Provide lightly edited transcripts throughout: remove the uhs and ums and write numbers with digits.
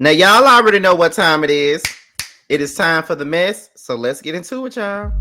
Now, y'all already know what time it is. It is time for the mess. So let's get into it, y'all.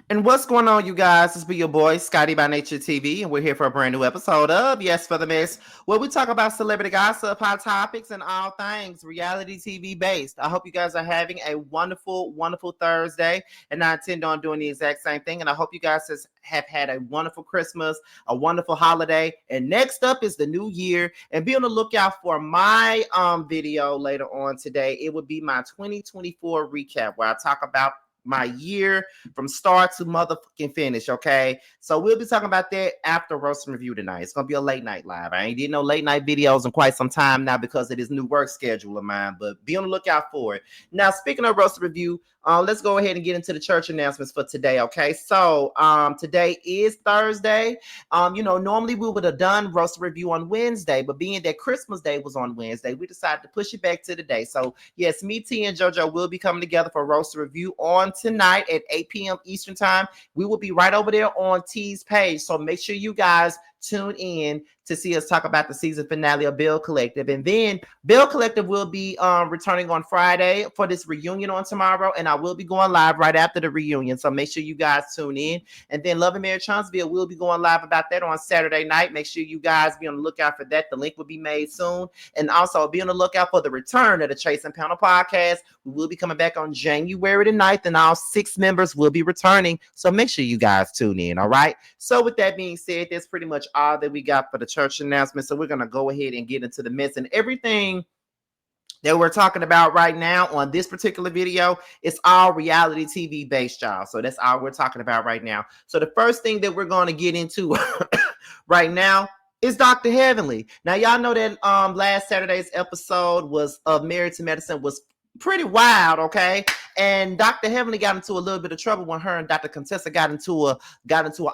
And what's going on, you guys? This be your boy, Scotty by Nature TV, and we're here for a brand new episode of Yes for the Mess, where we talk about celebrity gossip, hot topics, and all things reality TV based. I hope you guys are having a wonderful, wonderful Thursday, and I intend on doing the exact same thing. And I hope you guys have had a wonderful Christmas, a wonderful holiday. And next up is the new year, and be on the lookout for my video later on today. It would be my 2024 recap, where I talk about my year from start to motherfucking finish. Okay, so we'll be talking about that after roast and review tonight. It's gonna be a late night live. I ain't did no late night videos in quite some time now because of this new work schedule of mine, but be on the lookout for it. Now, speaking of roast and review, let's go ahead and get into the church announcements for today. Okay, so today is Thursday. Normally we would have done roast and review on Wednesday, but being that Christmas Day was on Wednesday, we decided to push it back to the day. So yes, me, T, and JoJo will be coming together for roast and review on tonight at 8 p.m. Eastern time. We will be right over there on T's page, so make sure you guys tune in to see us talk about the season finale of Bill Collective. And then Bill Collective will be returning on Friday for this reunion on tomorrow, and I will be going live right after the reunion, so make sure you guys tune in. And then Love and Mary Chaunceville will be going live about that on Saturday night. Make sure you guys be on the lookout for that. The link will be made soon. And also be on the lookout for the return of the Chase and Panel podcast. We will be coming back on January the 9th, and all 6 members will be returning, so make sure you guys tune in. All right, so with that being said, that's pretty much all that we got for the church announcement. So we're going to go ahead and get into the mess, and everything that we're talking about right now on this particular video, it's all reality TV based, y'all. So that's all we're talking about right now. So the first thing that we're going to get into right now is Dr. Heavenly. Now, y'all know that last Saturday's episode was of Married to Medicine was pretty wild, okay? And Dr. Heavenly got into a little bit of trouble when her and Dr. Contessa got into an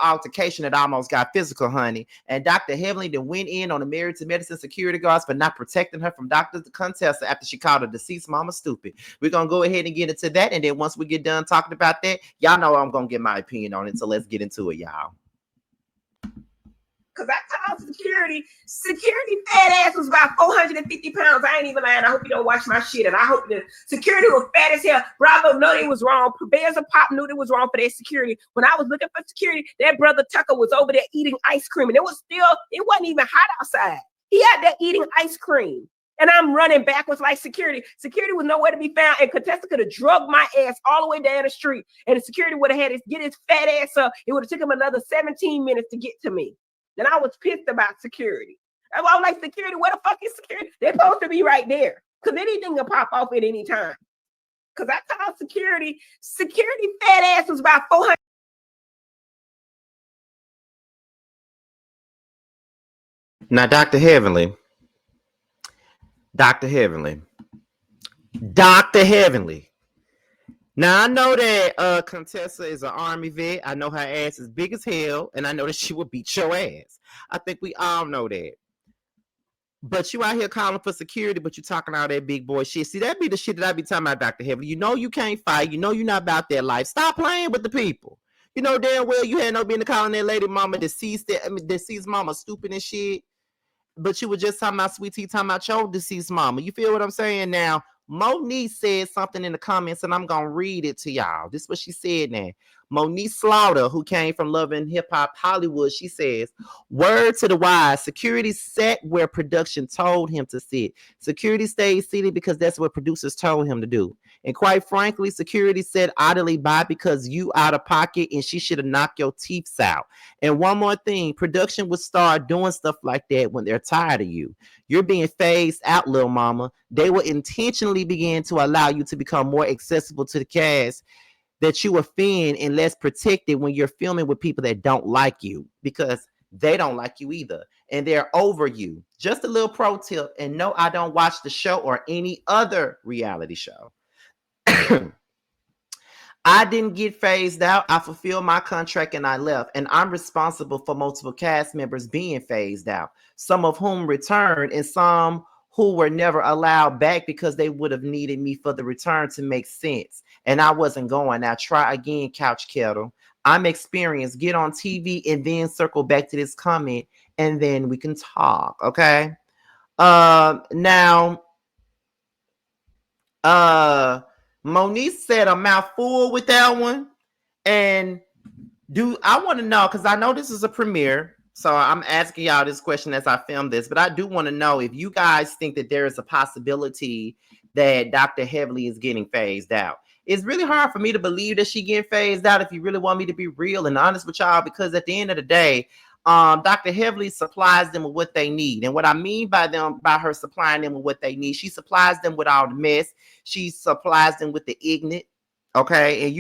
altercation that almost got physical, honey. And Dr. Heavenly then went in on the Married to Medicine security guards for not protecting her from Dr. Contessa after she called her deceased mama stupid. We're gonna go ahead and get into that, and then once we get done talking about that, y'all know I'm gonna get my opinion on it. So let's get into it, y'all. Because I called security. Security fat ass was about 450 pounds. I ain't even lying. I hope you don't watch my shit. And I hope the security was fat as hell. Bravo knew it was wrong. Bears and Pop knew it was wrong for their security. When I was looking for security, that brother Tucker was over there eating ice cream. And it wasn't even hot outside. He had there eating ice cream. And I'm running backwards like security. Security was nowhere to be found. And Contessa could have drugged my ass all the way down the street. And the security would have had to get his fat ass up. It would have taken him another 17 minutes to get to me. And I was pissed about security. I was like, security, where the fuck is security? They're supposed to be right there. Because anything can pop off at any time. Because I called security. Security fat ass was about 400. Now, Dr. Heavenly. Now, I know that Contessa is an Army vet. I know her ass is big as hell, and I know that she would beat your ass. I think we all know that. But you out here calling for security, but you talking all that big boy shit. See, that be the shit that I be talking about, Dr. Heavenly. You know you can't fight. You know you're not about that life. Stop playing with the people. You know damn well you had no business calling that lady mama deceased mama stupid and shit. But you were just talking about Sweet Tea, talking about your deceased mama. You feel what I'm saying? Now, Monique said something in the comments, and I'm going to read it to y'all. This is what she said now. Monique Slaughter, who came from Love and Hip Hop Hollywood, she says, word to the wise, security sat where production told him to sit. Security stayed seated because that's what producers told him to do. And quite frankly, security said idly by because you out of pocket and she should have knocked your teeth out. And one more thing, production would start doing stuff like that when they're tired of you. You're being phased out, little mama. They will intentionally begin to allow you to become more accessible to the cast that you offend and less protected when you're filming with people that don't like you because they don't like you either. And they're over you. Just a little pro tip. And no, I don't watch the show or any other reality show. I didn't get phased out. I fulfilled my contract and I left. And I'm responsible for multiple cast members being phased out, some of whom returned and some who were never allowed back because they would have needed me for the return to make sense. And I wasn't going. Now try again, Couch Kettle. I'm experienced. Get on TV and then circle back to this comment and then we can talk. Okay. Now, Monique said a mouthful with that one. And I want to know, because I know this is a premiere, so I'm asking y'all this question as I film this, but I do want to know if you guys think that there is a possibility that Dr. Heavily is getting phased out. It's really hard for me to believe that she getting phased out if you really want me to be real and honest with y'all, because at the end of the day, Dr. Heavily supplies them with what they need. And what I mean by her supplying them with what they need, she supplies them with all the mess. She supplies them with the ignorant. Okay. And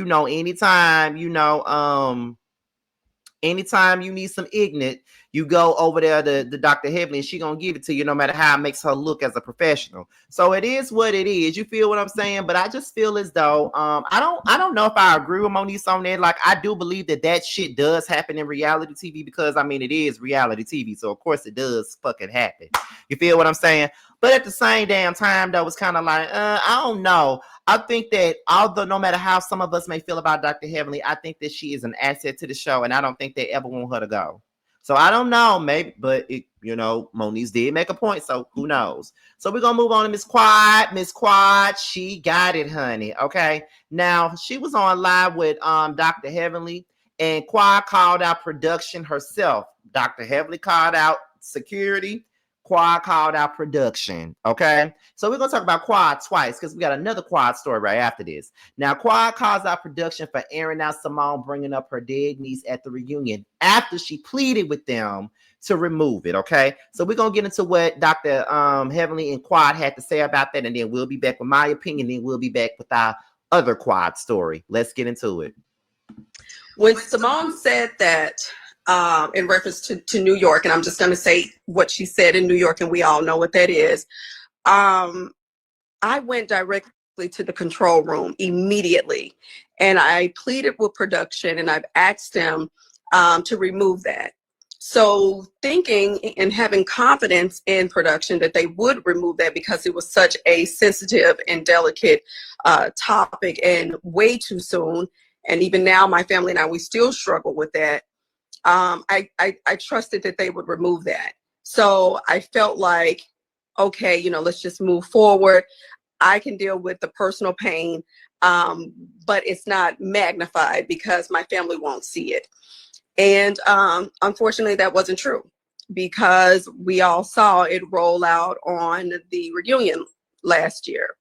anytime you need some ignorant, you go over there to Dr. Heavily and she gonna give it to you no matter how it makes her look as a professional. So it is what it is. You feel what I'm saying? But I just feel as though I don't know if I agree with Monique on that. Like, I do believe that shit does happen in reality TV, because I mean it is reality TV, so of course it does fucking happen. You feel what I'm saying? But at the same damn time though, it's kind of like I don't know. I think that although no matter how some of us may feel about Dr. Heavenly, I think that she is an asset to the show, and I don't think they ever want her to go. So I don't know, maybe, but Monique did make a point, so who knows? So we're gonna move on to Miss Quad. Miss Quad, she got it, honey. Okay. Now she was on live with Dr. Heavenly, and Quad called out production herself. Dr. Heavenly called out security. Quad called out production. Okay. So we're going to talk about Quad twice because we got another Quad story right after this. Now, Quad calls out production for airing out Simone bringing up her dead niece at the reunion after she pleaded with them to remove it. Okay. So we're going to get into what Dr. Heavenly and Quad had to say about that. And then we'll be back with my opinion. Then we'll be back with our other Quad story. Let's get into it. When Simone said that, in reference to New York, and I'm just going to say what she said in New York, and we all know what that is. I went directly to the control room immediately, and I pleaded with production, and I've asked them to remove that. So thinking and having confidence in production that they would remove that because it was such a sensitive and delicate topic and way too soon. And even now, my family and I, we still struggle with that. I trusted that they would remove that. So I felt like, okay, let's just move forward. I can deal with the personal pain, but it's not magnified because my family won't see it. And unfortunately, that wasn't true, because we all saw it roll out on the reunion last year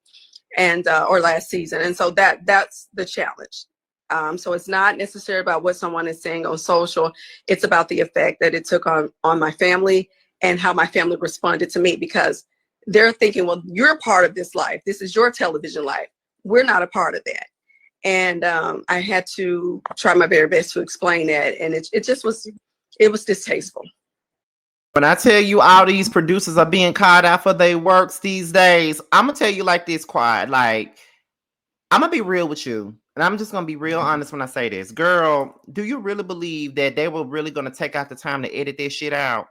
or last season. And so that's the challenge. So it's not necessarily about what someone is saying on social. It's about the effect that it took on my family and how my family responded to me, because they're thinking, well, you're part of this life. This is your television life. We're not a part of that. And I had to try my very best to explain that. And it was distasteful. When I tell you all these producers are being called out for their works these days, I'm going to tell you like this, Quad. Like, I'm going to be real with you. And I'm just going to be real honest when I say this. Girl, do you really believe that they were really going to take out the time to edit this shit out?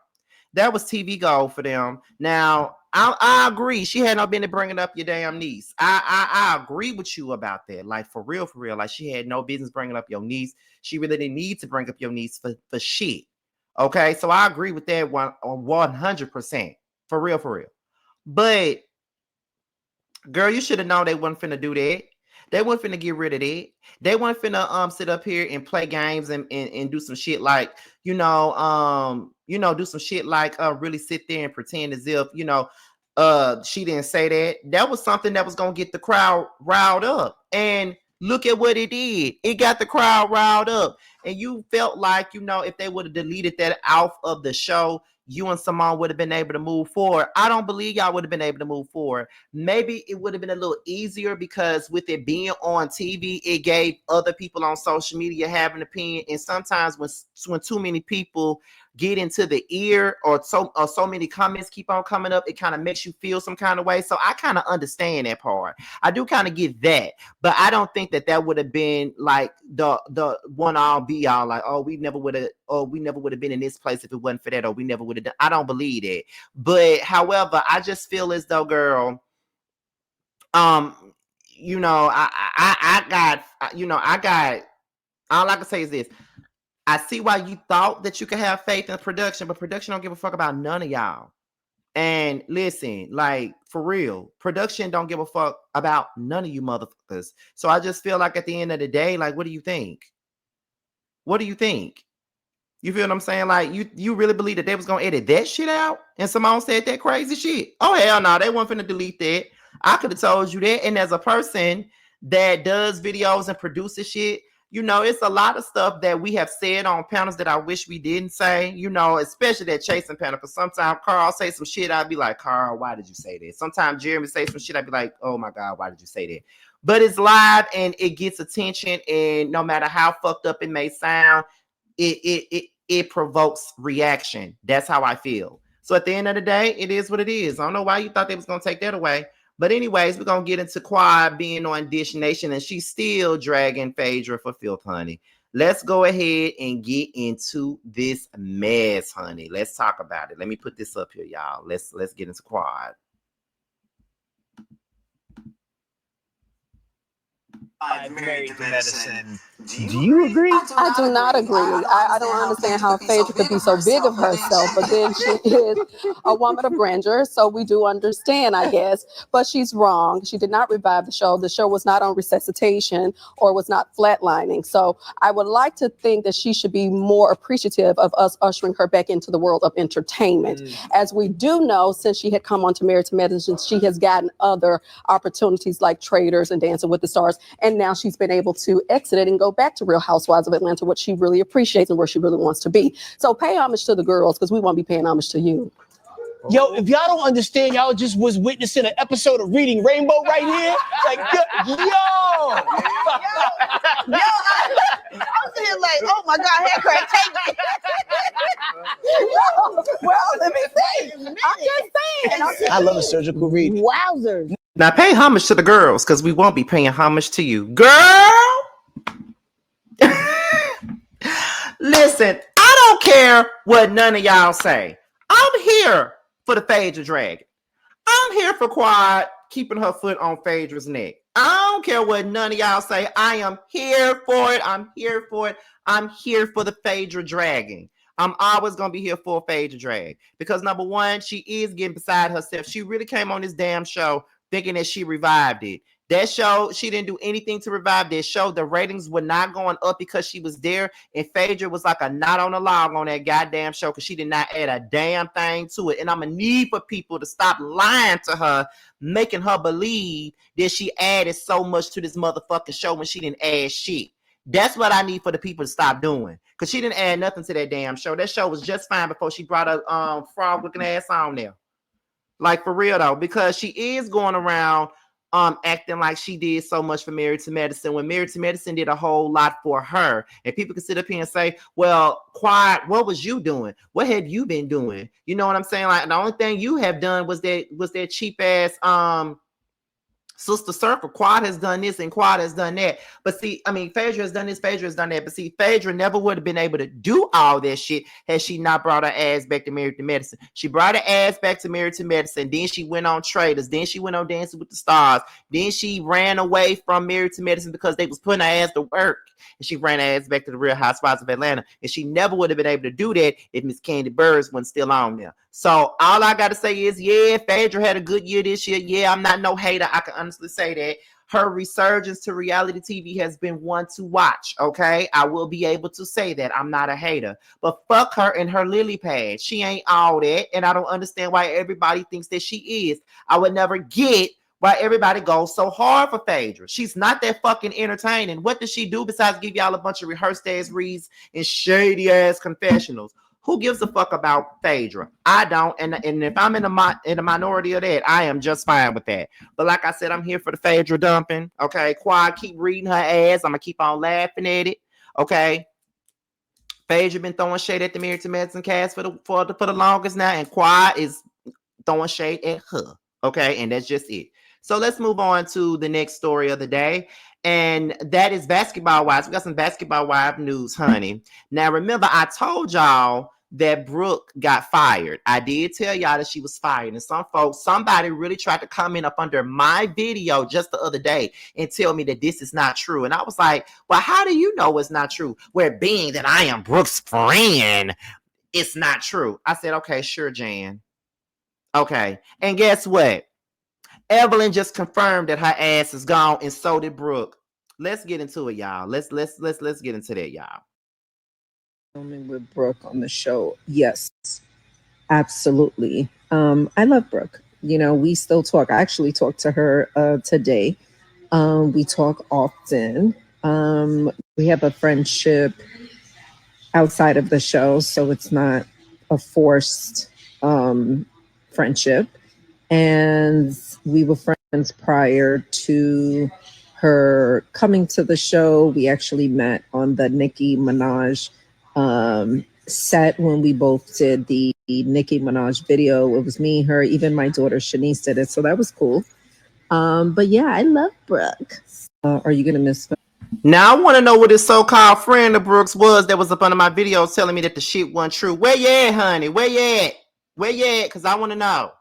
That was TV gold for them. Now, I agree. She had no business bringing up your damn niece. I agree with you about that. Like, for real. Like, she had no business bringing up your niece. She really didn't need to bring up your niece for shit. Okay? So I agree with that 100%. For real. But, girl, you should have known they wasn't finna do that. They weren't finna get rid of that. They weren't finna sit up here and play games and do some shit like, do some shit like really sit there and pretend as if, she didn't say that. That was something that was gonna get the crowd riled up. And look at what it did. It got the crowd riled up. And you felt like, if they would have deleted that off of the show, you and Simone would have been able to move forward. I don't believe y'all would have been able to move forward. Maybe it would have been a little easier because with it being on TV, it gave other people on social media have an opinion. And sometimes when too many people get into the ear, or so many comments keep on coming up, it kind of makes you feel some kind of way. So I kind of understand that part. I do kind of get that, but I don't think that would have been like the one all be all, like, oh, we never would have been in this place if it wasn't for that, or we never would have done. I don't believe that. But however, I just feel as though, girl, you know, I got all I can say is this. I see why you thought that you could have faith in production, but production don't give a fuck about none of y'all. And listen, like, for real, production don't give a fuck about none of you motherfuckers. So I just feel like at the end of the day, like, what do you think? What do you think? You feel what I'm saying? Like, you really believe that they was gonna edit that shit out? And Simone said that crazy shit? Oh, hell no, they weren't finna delete that. I could have told you that. And as a person that does videos and produces shit, you know, it's a lot of stuff that we have said on panels that I wish we didn't say, you know, especially that chasing panel. Because sometimes Carl say some shit, I'd be like, Carl, why did you say that? Sometimes Jeremy say some shit, I'd be like, oh my God, why did you say that? But it's live and it gets attention. And no matter how fucked up it may sound, it provokes reaction. That's how I feel. So at the end of the day, it is what it is. I don't know why you thought they was going to take that away. But anyways, we're going to get into Quad being on Dish Nation, and she's still dragging Phaedra for filth, honey. Let's go ahead and get into this mess, honey. Let's talk about it. Let me put this up here, y'all. Let's get into Quad. Married to medicine. Do you agree? I do not agree. I don't understand how Phaedra could be so big of herself, but then she is a woman of grandeur, so we do understand, I guess. But she's wrong. She did not revive the show. The show was not on resuscitation or was not flatlining. So I would like to think that she should be more appreciative of us ushering her back into the world of entertainment. As we do know, since she had come on to Married to Medicine, she has gotten other opportunities like Traders and Dancing with the Stars. And now she's been able to exit it and go back to Real Housewives of Atlanta, what she really appreciates and where she really wants to be. So pay homage to the girls, because we won't be paying homage to you. Yo, if y'all don't understand, y'all just was witnessing an episode of Reading Rainbow right here. Like, yo. I'm sitting like, oh my God, hair crack, take me. Well, let me see. I'm just saying. I love a surgical read. Wowzers. Now pay homage to the girls, because we won't be paying homage to you. Girl! Listen, I don't care what none of y'all say. I'm here for the Phaedra Dragon. I'm here for Quad keeping her foot on Phaedra's neck. I don't care what none of y'all say. I am here for it. I'm here for it. I'm here for the Phaedra Dragon. I'm always going to be here for a Phaedra Drag. Because number one, she is getting beside herself. She really came on this damn show thinking that she revived it. That show, she didn't do anything to revive that show. The ratings were not going up because she was there. And Phaedra was like a knot on the log on that goddamn show because she did not add a damn thing to it. And I'm going to need for people to stop lying to her, making her believe that she added so much to this motherfucking show when she didn't add shit. That's what I need for the people to stop doing. Because she didn't add nothing to that damn show. That show was just fine before she brought a frog-looking ass on there. Like, for real, though. Because she is going around acting like she did so much for Married to Medicine when Married to Medicine did a whole lot for her. And people can sit up here and say, well, Quiet, what was you doing? What have you been doing? You know what I'm saying? Like, the only thing you have done was that cheap ass Sister Circle. Quad has done this and Quad has done that. But see, I mean, Phaedra has done this, Phaedra has done that. But see, Phaedra never would have been able to do all that shit had she not brought her ass back to Married to Medicine. She brought her ass back to Married to Medicine. Then she went on Traders. Then she went on Dancing with the Stars. Then she ran away from Married to Medicine because they was putting her ass to work. And she ran her ass back to the Real Housewives of Atlanta. And she never would have been able to do that if Miss Candy Burrs wasn't still on there. So all I got to say is, yeah, Phaedra had a good year this year. Yeah, I'm not no hater. I can honestly say that. Her resurgence to reality TV has been one to watch, okay? I will be able to say that. I'm not a hater. But fuck her and her lily pad. She ain't all that, and I don't understand why everybody thinks that she is. I would never get why everybody goes so hard for Phaedra. She's not that fucking entertaining. What does she do besides give y'all a bunch of rehearsed ass reads and shady ass confessionals? Who gives a fuck about Phaedra? I don't. And if I'm in the minority of that, I am just fine with that. But like I said, I'm here for the Phaedra dumping. Okay, Quad, keep reading her ass. I'm going to keep on laughing at it. Okay. Phaedra been throwing shade at the Married to Medicine cast for the longest now, and Quad is throwing shade at her. Okay, and that's just it. So let's move on to the next story of the day, and that is basketball wives. We got some basketball wife news, honey. Now remember, I told y'all that Brooke got fired. I did tell y'all that she was fired, and somebody really tried to comment up under my video just the other day and tell me that this is not true. And I was like, well, how do you know it's not true? Where being that I am Brooke's friend, it's not true. I said, okay, sure, Jan. Okay. And guess what? Evelyn just confirmed that her ass is gone, and so did Brooke. Let's get into it, y'all. Let's get into that, y'all. Filming with Brooke on the show. Yes, absolutely. I love Brooke. You know, we still talk. I actually talked to her today. We talk often. We have a friendship outside of the show, so it's not a forced friendship. And we were friends prior to her coming to the show. We actually met on the Nicki Minaj set when we both did the Nicki Minaj video. It was me, her, even my daughter Shanice did it, so that was cool. But yeah, I love Brooke. Are you gonna miss her? Now I want to know what this so-called friend of Brooks was that was up under my videos telling me that the shit wasn't true. Where you at, honey? Where you at? Where you at? Because I want to know.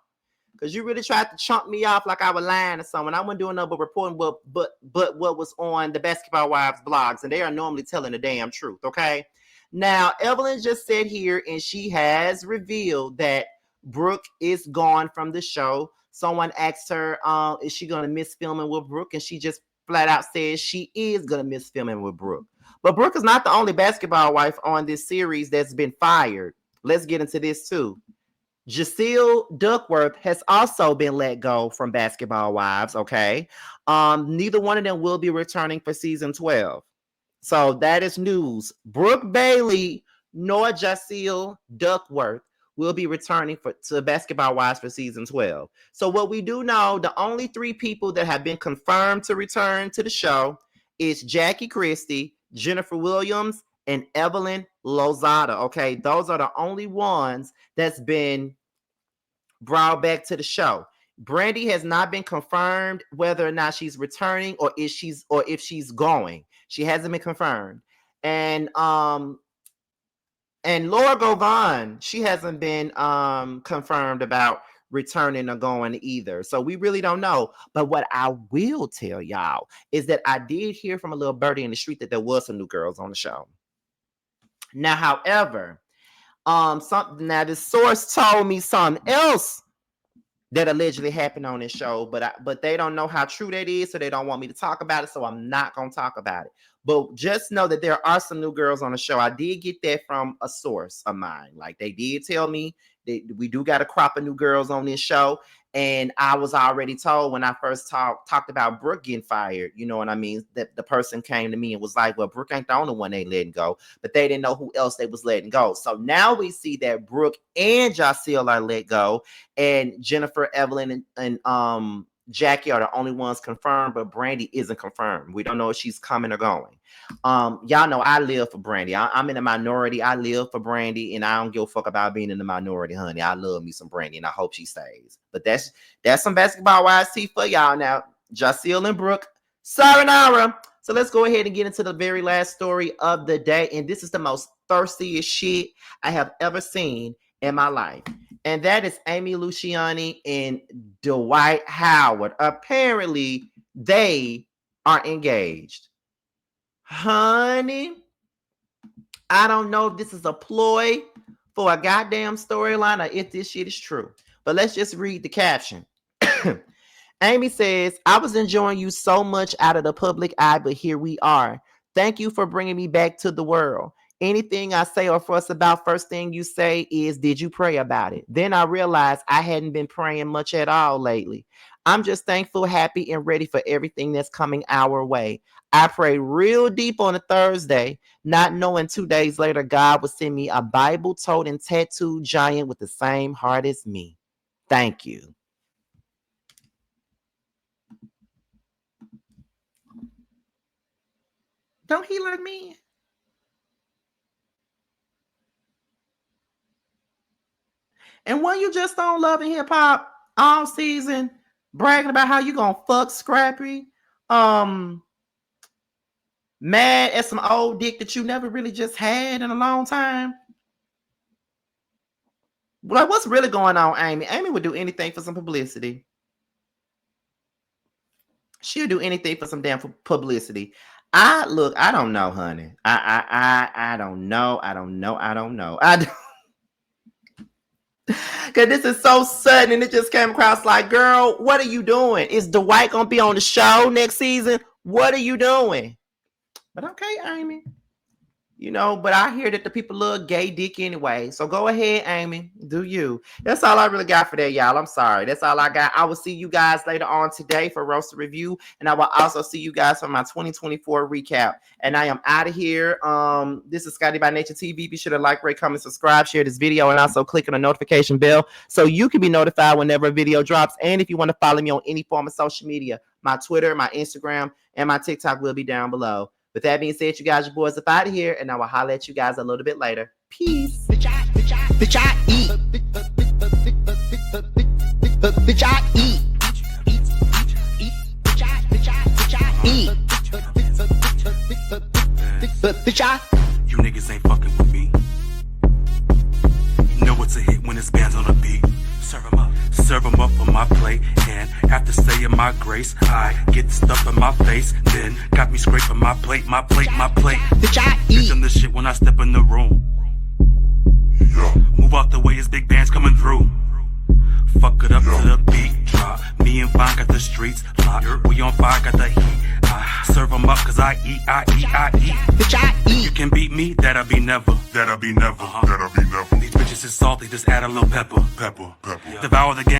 Because you really tried to chunk me off like I was lying or something. I wasn't doing nothing but reporting but what was on the Basketball Wives blogs, and they are normally telling the damn truth, okay? Now, Evelyn just said here, and she has revealed that Brooke is gone from the show. Someone asked her, is she going to miss filming with Brooke? And she just flat out says she is going to miss filming with Brooke. But Brooke is not the only basketball wife on this series that's been fired. Let's get into this too. Jac'Eil Duckworth has also been let go from Basketball Wives, okay? Neither one of them will be returning for season 12. So that is news. Brooke Bailey nor Jac'Eil Duckworth will be returning to Basketball Wives for season 12. So what we do know, the only 3 people that have been confirmed to return to the show is Jackie Christie, Jennifer Williams, and Evelyn Lozada. Okay, those are the only ones that's been brought back to the show. Brandy has not been confirmed whether or not she's returning or if she's going. She hasn't been confirmed. And Laura Govan, she hasn't been confirmed about returning or going either. So we really don't know. But what I will tell y'all is that I did hear from a little birdie in the street that there was some new girls on the show. Now, however, this source told me something else that allegedly happened on this show, but they don't know how true that is, so they don't want me to talk about it, so I'm not going to talk about it. But just know that there are some new girls on the show. I did get that from a source of mine. Like, they did tell me that we do got a crop of new girls on this show, and I was already told when I first talked about Brooke getting fired, you know what I mean, that the person came to me and was like, well, Brooke ain't the only one they letting go, but they didn't know who else they was letting go. So now we see that Brooke and Jac'Eil are let go, and Jennifer, Evelyn, and Jackie are the only ones confirmed, but Brandy isn't confirmed. We don't know if she's coming or going. Y'all know I live for Brandy. I'm in the minority. I live for Brandy, and I don't give a fuck about being in the minority, honey. I love me some Brandy, and I hope she stays. But that's some Basketball Wives tea for y'all now. Jac'Eil and Brooke, sayonara. So let's go ahead and get into the very last story of the day, and this is the most thirstiest shit I have ever seen in my life. And that is Amy Luciani and Dwight Howard. Apparently, they are engaged. Honey, I don't know if this is a ploy for a goddamn storyline or if this shit is true. But let's just read the caption. Amy says, I was enjoying you so much out of the public eye, but here we are. Thank you for bringing me back to the world. Anything I say or fuss about, first thing you say is, did you pray about it? Then I realized I hadn't been praying much at all lately. I'm just thankful, happy, and ready for everything that's coming our way. I prayed real deep on a Thursday, not knowing 2 days later God would send me a Bible-toting tattooed giant with the same heart as me. Thank you. Don't he like me? And when you just on Love and Hip Hop all season, bragging about how you gonna fuck Scrappy, mad at some old dick that you never really just had in a long time. Like, what's really going on, Amy? Amy would do anything for some publicity. She'll do anything for some damn publicity. I don't know, honey. I don't know. Cause this is so sudden and it just came across like, girl, what are you doing? Is Dwight gonna be on the show next season? What are you doing? But okay, Amy. You know, but I hear that the people love gay dick anyway. So go ahead, Amy. Do you. That's all I really got for that, y'all. I'm sorry. That's all I got. I will see you guys later on today for Roasted Review. And I will also see you guys for my 2024 recap. And I am out of here. This is Scotty by Nature TV. Be sure to like, rate, comment, subscribe, share this video, and also click on the notification bell so you can be notified whenever a video drops. And if you want to follow me on any form of social media, my Twitter, my Instagram, and my TikTok will be down below. With that being said, you guys, your boys up out of here, and I will holler at you guys a little bit later. Peace. Bitch, I eat. Bitch, I eat. Bitch, I. You niggas ain't fucking with me. You know what's a hit when it's bands on a beat. Serve them up on my plate, and after saying my grace, I get stuff in my face, then got me scraping my plate. Bitch, I eat. Bitch, I'm the shit when I step in the room. Move out the way, it's big bands coming through. Fuck it up to the beat drop. Me and Vine got the streets locked. We on fire, got the heat. I serve them up cause I eat. Bitch, I eat. You can beat me, that'll be never. These bitches is salty, just add a little pepper. Devour the game.